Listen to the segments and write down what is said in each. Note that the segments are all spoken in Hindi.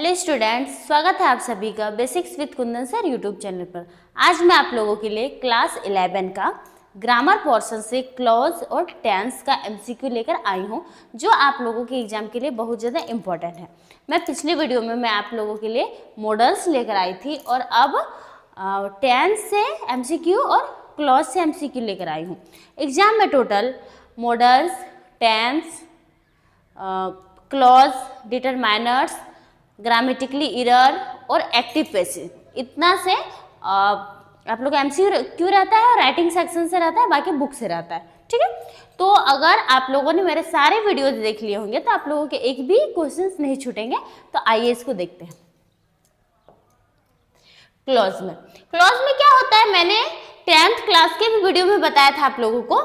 हेलो स्टूडेंट्स, स्वागत है आप सभी का basics with Kundan sir YouTube channel पर। आज मैं आप लोगों के लिए क्लास 11 का ग्रामर पोर्शन से क्लॉज और टेंस का एमसीक्यू लेकर आई हूं, जो आप लोगों के एग्जाम के लिए बहुत ज़्यादा इम्पोर्टेंट है। मैं पिछली वीडियो में मैं आप लोगों के लिए मॉडल्स लेकर आई थी और अब टेंस से एमसीक्यू और क्लॉज से एमसीक्यू लेकर आई हूँ। एग्जाम में total modals, tense, clause, determiners, grammatically error और एक्टिव पैसिव, इतना से आप लोग का एमसीक्यू रहता है और राइटिंग सेक्शन से रहता है, बाकी बुक से रहता है। ठीक है, तो अगर आप लोगों ने मेरे सारे वीडियोज देख लिए होंगे तो आप लोगों के एक भी क्वेश्चंस नहीं छूटेंगे। तो आइए इसको देखते हैं। क्लॉज में क्या होता है, मैंने 10th क्लास के भी वीडियो में बताया था आप लोगों को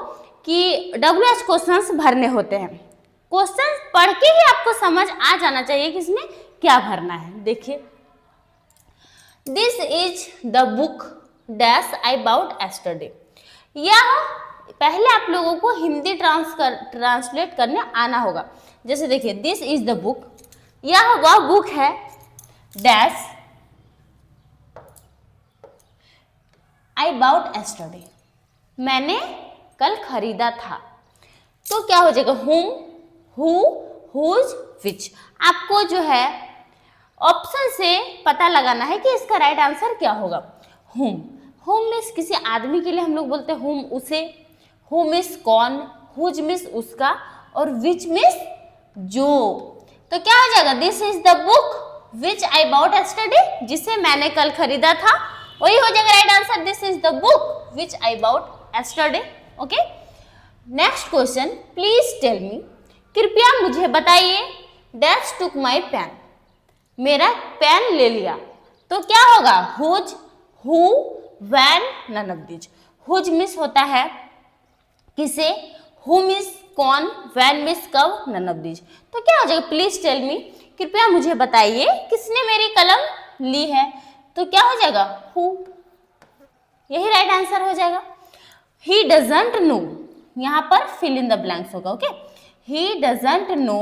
कि WH क्वेश्चंस भरने होते हैं। क्वेश्चन पढ़ के ही आपको समझ आ जाना चाहिए कि इसमें क्या भरना है। देखिए, this is the book dash I bought yesterday. यह पहले आप लोगों को हिंदी ट्रांसलेट करने आना होगा। जैसे देखिए, दिस इज द बुक, यह वह बुक है डैश आई बाउट एस्टरडे, मैंने कल खरीदा था। तो क्या हो जाएगा, हुम, हु, हुज, विच। आपको जो है ऑप्शन से पता लगाना है कि इसका राइट आंसर क्या होगा। हुम, हुम मीन्स किसी आदमी के लिए हम लोग बोलते हैं हुम, उसे। हु मीन्स कौन, हुज मीन्स उसका, और विच मीन्स जो। तो क्या हो जाएगा, this is the book which I bought yesterday, जिसे मैंने कल खरीदा था, वही हो जाएगा right answer. This is the book which I bought yesterday. Okay, next question, please tell me, कृपया मुझे बताइए, डैश टुक माई पेन, मेरा पेन ले लिया। तो क्या होगा, whose, who, when, none of this. Whose miss होता है किसे, हु मिस कौन, व्हेन मिस कब, नन ऑफ दिस। तो क्या हो जाएगा, प्लीज टेल मी, कृपया मुझे बताइए किसने मेरी कलम ली है। तो क्या हो जाएगा, हु, यही राइट आंसर हो जाएगा। ही डजंट नो, यहां पर फिल इन द ब्लैंक्स होगा। Okay, he doesn't know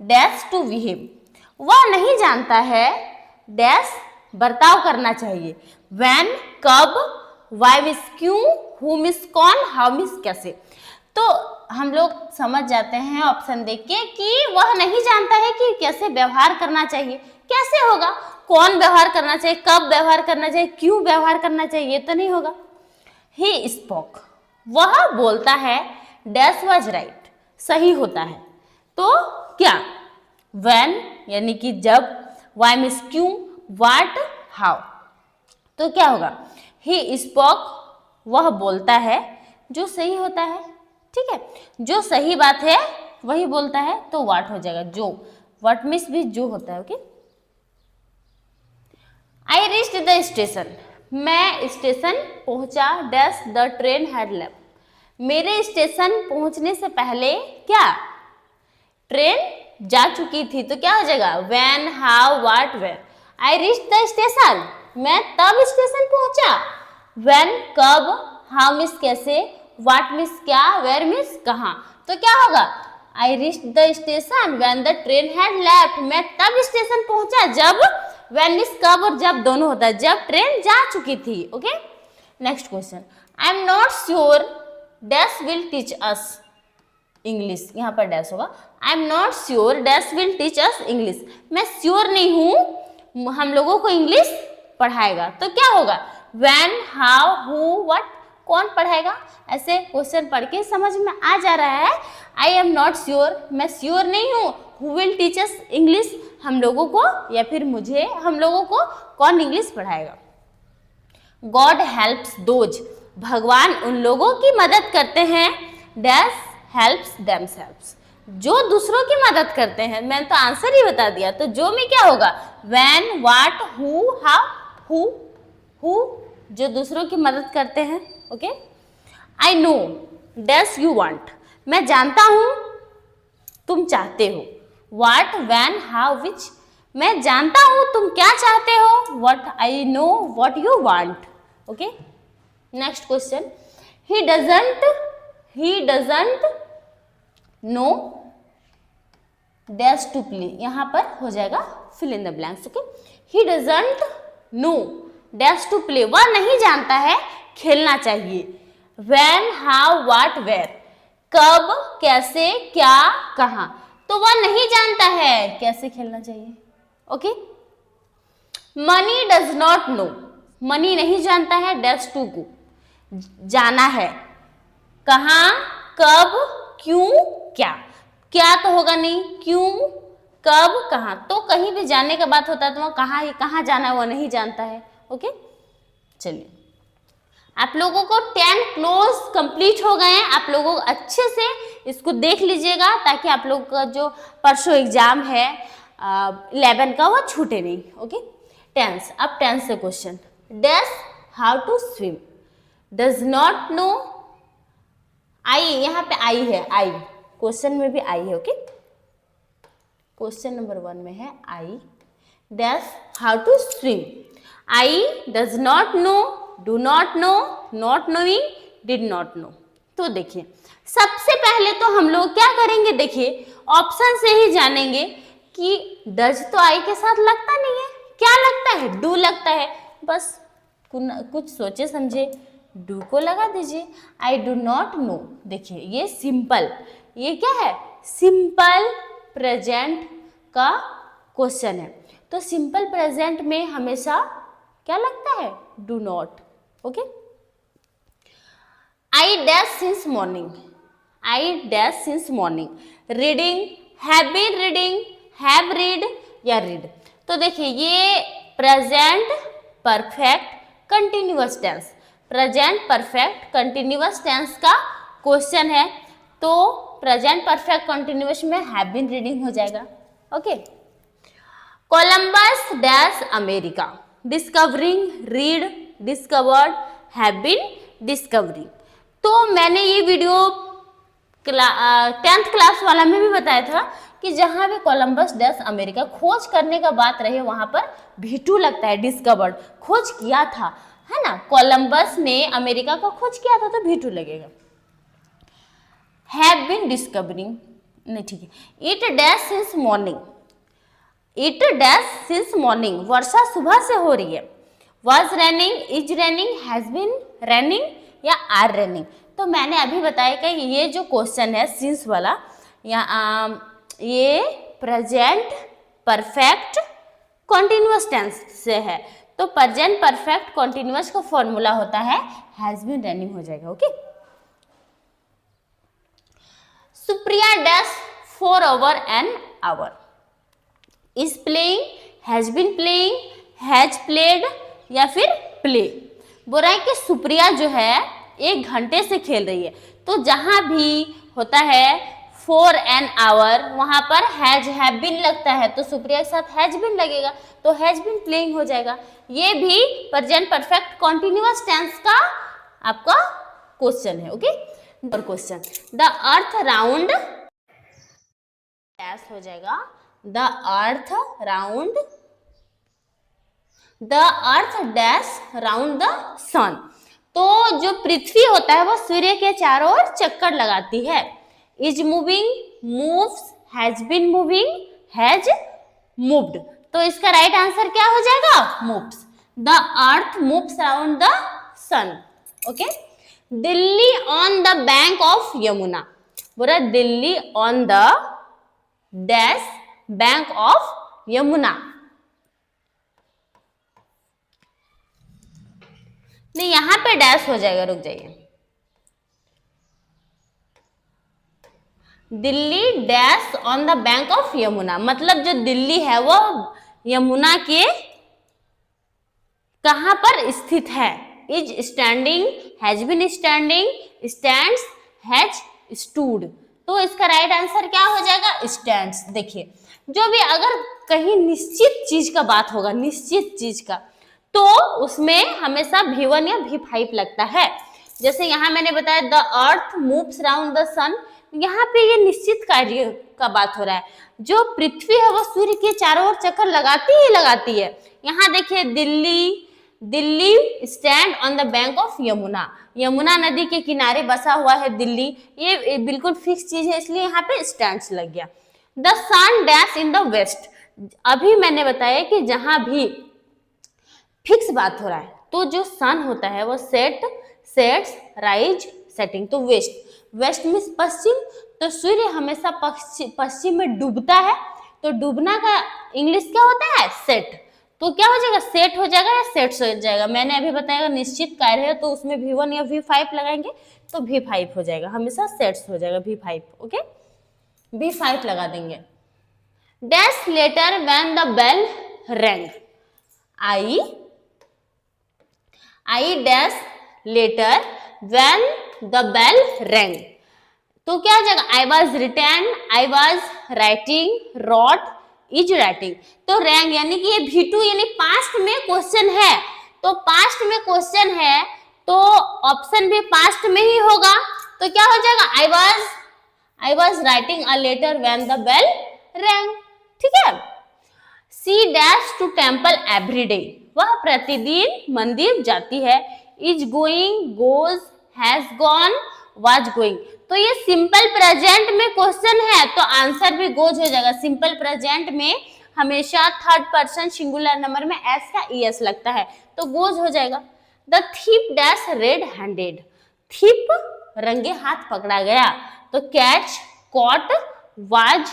dash to behave, वह नहीं जानता है डैश बर्ताव करना चाहिए। व्हेन, कब, वाई मिस क्यों, हु मिस कौन, हाउ मिस कैसे। तो हम लोग समझ जाते हैं ऑप्शन देख के कि वह नहीं जानता है कि कैसे व्यवहार करना चाहिए। कैसे होगा, कौन व्यवहार करना चाहिए, कब व्यवहार करना चाहिए, क्यों व्यवहार करना चाहिए, ये तो नहीं होगा। ही स्पोक, वह बोलता है, डैश वाज राइट, सही होता है। तो क्या, व्हेन यानी कि जब, वाई मीन्स क्यों, व्हाट, हाउ। तो क्या होगा, ही स्पोक, वह बोलता है, जो सही होता है। ठीक है, जो सही बात है वही बोलता है, तो व्हाट हो जाएगा, जो। व्हाट मीन्स भी जो होता है। Okay, I reached the station, मैं स्टेशन पहुंचा, dash the train had left, मेरे स्टेशन पहुंचने से पहले क्या, ट्रेन जा चुकी थी। तो क्या हो जाएगा, when, how, what, where. I reached the station, मैं तब स्टेशन पहुंचा। व्हेन कब, हाउ मिस कैसे, व्हाट मिस क्या, वेयर मिस कहाँ। तो क्या होगा, I reached the station when the train had left, मैं तब स्टेशन पहुंचा जब, व्हेन मिस कब और जब दोनों होता है, जब ट्रेन जा चुकी थी। Okay, next question, I am not sure dash will teach us English, यहाँ पर डैश होगा। I am not sure dash will teach us English, मैं श्योर नहीं हूं हम लोगों को इंग्लिश पढ़ाएगा। तो क्या होगा, व्हेन, हाउ, हु, व्हाट, कौन पढ़ाएगा। ऐसे क्वेश्चन पढ़ के समझ में आ जा रहा है, आई एम नॉट श्योर, मैं श्योर नहीं हूं, who will teach us English, हम लोगों को या फिर मुझे, हम लोगों को कौन इंग्लिश पढ़ाएगा। गॉड हेल्प्स दोज, भगवान उन लोगों की मदद करते हैं, डैश हेल्प्स देमसेल्व्स, जो दूसरों की मदद करते हैं। मैंने तो आंसर ही बता दिया। तो जो में क्या होगा, when, what, who, how, who, जो दूसरों की मदद करते हैं। Okay, I know dash you want, मैं जानता हूं तुम चाहते हो। व्हाट, व्हेन, हाउ, विच, मैं जानता हूं तुम क्या चाहते हो। What, I know what you want. Okay, next question, he doesn't know dash to play, यहाँ पर हो जाएगा fill in the blanks. Okay, he doesn't know dash to play, वह नहीं जानता है खेलना चाहिए। व्हेन, हाउ, व्हाट, वेयर, कब, कैसे, क्या, कहाँ, तो वह नहीं जानता है कैसे खेलना चाहिए। Okay, money does not no, money नहीं जानता है डैश टू को, जाना है, कहाँ, कब, क्यों, क्या, क्या तो होगा नहीं, क्यों, कब, कहाँ, तो कहीं भी जाने का बात होता है तो वह कहाँ जाना है वो नहीं जानता है। ओके, चलिए आप लोगों को 10 क्लोज कंप्लीट हो गए हैं। आप लोगों को अच्छे से इसको देख लीजिएगा ताकि आप लोगों का जो परसों एग्जाम है 11 का वो छूटे नहीं। ओके, टेंस, अब टेंस से question, dash how to swim, does not know, I, यहाँ पे आई है, आई क्वेश्चन में भी आई है। ओके, क्वेश्चन नंबर 1 में है I, dash how to swim, I does not know, do not know, not knowing, did not know. तो देखिए सबसे पहले तो हम लोग क्या करेंगे, देखिए ऑप्शन से ही जानेंगे कि डज तो आई के साथ लगता नहीं है, क्या लगता है, डू लगता है, बस कुछ सोचे समझे डू को लगा दीजिए। आई डू नॉट नो, देखिए ये सिंपल, ये क्या है, सिंपल प्रेजेंट का क्वेश्चन है, तो सिंपल प्रेजेंट में हमेशा क्या लगता है, do not. Okay, I dash since morning, I dash since morning, reading, have been reading, have read या रीड, तो देखिए ये present perfect continuous tense, present perfect continuous tense का क्वेश्चन है, तो प्रेजेंट परफेक्ट कंटिन्यूअस में हैव बीन रीडिंग हो जाएगा। Okay, Columbus dash America, discovering, read, discovered, have been discovering. तो मैंने ये वीडियो 10th क्लास वाला में भी बताया था कि जहां भी कोलंबस डैश अमेरिका खोज करने का बात रहे वहां पर भी2 लगता है, डिस्कवर्ड खोज किया था, है ना, कोलंबस ने अमेरिका का खोज किया था तो भी2 लगेगा। हैव बीन डिस्कवरिंग नहीं, ठीक है, it dash since morning, it dash since morning, वर्षा सुबह से हो रही है, was running, is running, has been running या आर रनिंग। तो मैंने अभी बताया कि ये जो क्वेश्चन है सिंस वाला, ये प्रेजेंट परफेक्ट कॉन्टिन्यूअस टेंस से है, तो प्रेजेंट परफेक्ट कॉन्टिन्यूअस का फॉर्मूला होता है हैज बीन रनिंग हो जाएगा। Okay, Supriya dash for over an hour, is playing, has been playing, has played या फिर प्ले। बोल रहा है कि सुप्रिया जो है 1 घंटे से खेल रही है, तो जहां भी होता है फॉर एन आवर वहां पर हैज हैव बीन लगता है, तो सुप्रिया के साथ हैज बीन लगेगा, तो हैज बीन प्लेइंग हो जाएगा। ये भी प्रेजेंट परफेक्ट कॉन्टिन्यूअस टेंस का आपका क्वेश्चन है। ओके, और question, the earth round dash हो जाएगा, the earth round, the earth dash round the sun, तो जो पृथ्वी होता है वो सूर्य के चारों ओर चक्कर लगाती है। Is moving, moves, has been moving, has moved, तो इसका राइट आंसर क्या हो जाएगा, moves. The earth moves around the sun. Okay, Delhi on the bank of Yamuna, बोला Delhi on the dash bank of Yamuna, नहीं यहां पे डैश हो जाएगा, रुक जाइए, Delhi dash on the bank of Yamuna, मतलब जो दिल्ली है वो यमुना के कहां पर स्थित है। Is standing, has been standing, stands, has stood, तो इसका राइट आंसर क्या हो जाएगा, स्टैंड्स। देखिए जो भी अगर कहीं निश्चित चीज का बात होगा, निश्चित चीज का, तो उसमें हमेशा V1 या V5 लगता है। जैसे यहाँ मैंने बताया the earth moves around the sun, यहाँ पे ये निश्चित कार्य का बात हो रहा है, जो पृथ्वी है वो सूर्य के चारों ओर चक्कर लगाती ही लगाती है। यहाँ देखिए Delhi, Delhi stand on the bank of Yamuna, Yamuna नदी के किनारे बसा हुआ है दिल्ली, ये बिल्कुल फिक्स चीज है, इसलिए यहाँ पे स्टैंड्स लग गया। The sun dash in the west, अभी मैंने बताया कि जहां भी फिक्स बात हो रहा है तो जो सन होता है वो सेट्स, राइज, सेटिंग, तो वेस्ट मीन्स पश्चिम, तो सूर्य हमेशा पश्चिम में डूबता है, तो डूबना का इंग्लिश क्या होता है? सेट। तो क्या हो जाएगा? सेट हो जाएगा या सेट्स हो जाएगा। मैंने अभी बताया निश्चित कार्य है तो उसमें V1 या V5 लगाएंगे तो V5 हो जाएगा, हमेशा सेट्स हो जाएगा V5। ओके, V5 लगा देंगे। Dash letter when the bell rang, I dash letter when the bell rang, तो क्या हो जाएगा? I was written, I was writing, wrote, is writing, तो रैंग यानी कि ये V2 यानी पास्ट में क्वेश्चन है, तो पास्ट में क्वेश्चन है तो ऑप्शन भी पास्ट में ही होगा, तो क्या हो जाएगा? I was writing a letter when the bell rang. ठीक है। She dash to temple every day, वह प्रतिदिन मंदिर जाती है। Is going, goes, has gone, was going, तो ये सिंपल प्रेजेंट में क्वेश्चन है तो आंसर भी गोज हो जाएगा। सिंपल प्रेजेंट में हमेशा थर्ड पर्सन सिंगुलर नंबर में एस का ईएस लगता है तो गोज हो जाएगा। The thief dash red handed, thief रंगे हाथ पकड़ा गया, तो catch, caught, was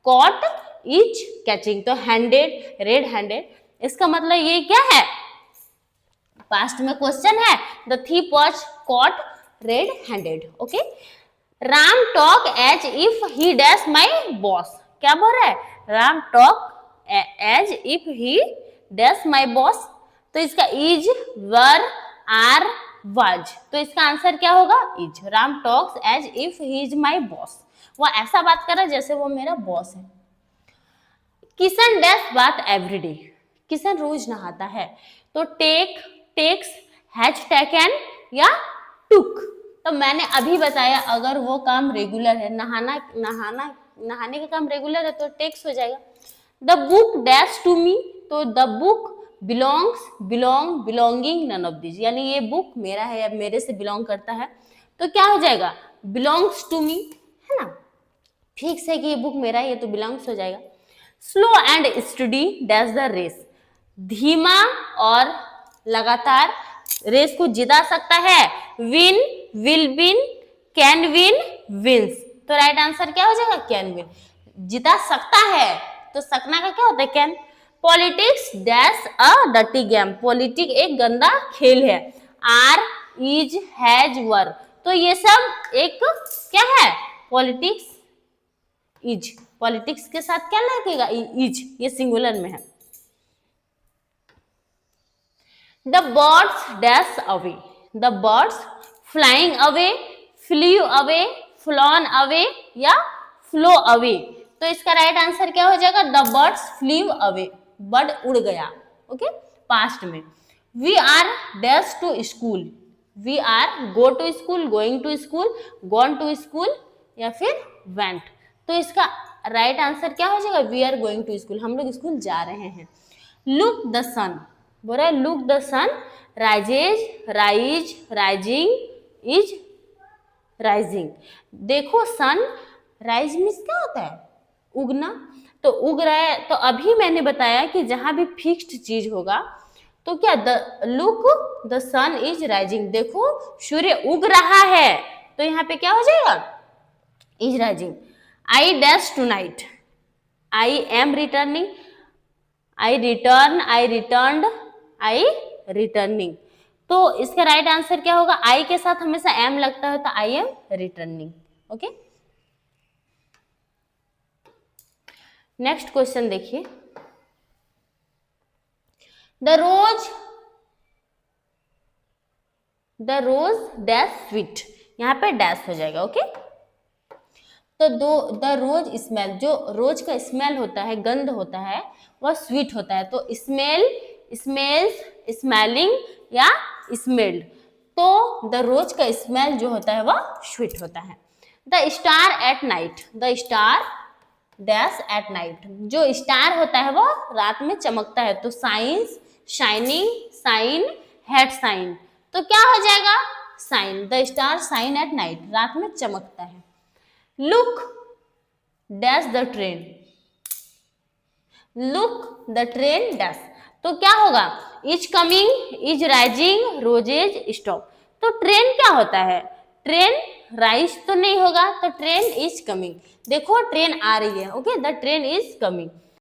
caught, is catching, तो हैंडेड, रेड हैंडेड, इसका मतलब ये क्या है? पास्ट में क्वेश्चन है। The thief was caught red handed. Okay, Ram talk as if he dash my boss, क्या बोल रहा है? Ram talk as if he dash my boss, तो इसका इज, वर, आर, वाज, तो इसका आंसर क्या होगा? Is. Ram talks as if he is my boss, वो ऐसा बात कर रहा है जैसे वो मेरा बॉस है। किशन डैश बात एवरीडे, किशन रोज नहाता है, तो टेक्स, हैज टेकन या टुक, तो मैंने अभी बताया अगर वो काम रेगुलर है, नहाने का काम रेगुलर है तो टेक्स हो जाएगा। The book dash to me, तो the book belongs, belonging, none of this, यानी ये बुक मेरा है या मेरे से बिलोंग करता है, तो क्या हो जाएगा? बिलोंग्स टू मी, है ना, फिक्स है कि ये बुक मेरा है, ये तो बिलोंग्स हो जाएगा। Slow and steady dash the race, धीमा और लगातार रेस को जिता सकता है। Win, will win, can win, wins, तो राइट आंसर क्या हो जाएगा? कैन विन, जिता सकता है, तो सकना का क्या होता है? Can. Politics dash a dirty game, politic एक गंदा खेल है। आर, इज, हैज, वर, तो ये सब एक क्या है? पॉलिटिक्स, इज, पॉलिटिक्स के साथ क्या लगेगा? इज, ये सिंगुलर में है। The birds dash away, the birds flying away, flew away, flown away या फ्लो अवे, तो इसका राइट आंसर क्या हो जाएगा? The birds flew away, bird उड़ गया। ओके, पास्ट में। We are dash to school, we are go to school, going to school, gone to school या फिर वेंट, तो इसका राइट आंसर क्या हो जाएगा? We are going to school, हम लोग स्कूल जा रहे हैं। लुक द सन, बोल रहा है look the sun rises, rise, rising, is rising, देखो सन, राइज मीन्स क्या होता है? उगना, तो उग रहा है, तो अभी मैंने बताया कि जहां भी फिक्स्ड चीज होगा तो क्या? The look the sun is rising, देखो सूर्य उग रहा है, तो यहाँ पे क्या हो जाएगा? Is rising. I dash tonight, I am returning, I return, I returned, I returning, तो इसका राइट आंसर क्या होगा? आई के साथ हमेशा एम लगता है, तो आई am returning. Okay, next question देखिए। द रोज डैश स्वीट, यहाँ पे डैश हो जाएगा। ओके, तो द रोज स्मेल, जो रोज का स्मेल होता है, गंध होता है, वह स्वीट होता है, तो स्मेल, स्मेल्स, स्मेलिंग या स्मेल्ड, तो द रोज का स्मेल जो होता है वह स्वीट होता है। The star at night, the star dash at night, जो स्टार होता है वह रात में चमकता है, तो shines, shining, shine, had shine, तो क्या हो जाएगा? Shine, the star shine at night, रात में चमकता है। Look dash the train, look the train dash. तो क्या होगा, is coming, is rising, roses stop. तो ट्रेन क्या होता है, ट्रेन राइज तो नहीं होगा, तो ट्रेन इज कमिंग। देखो ट्रेन आ रही है, okay, the train is coming.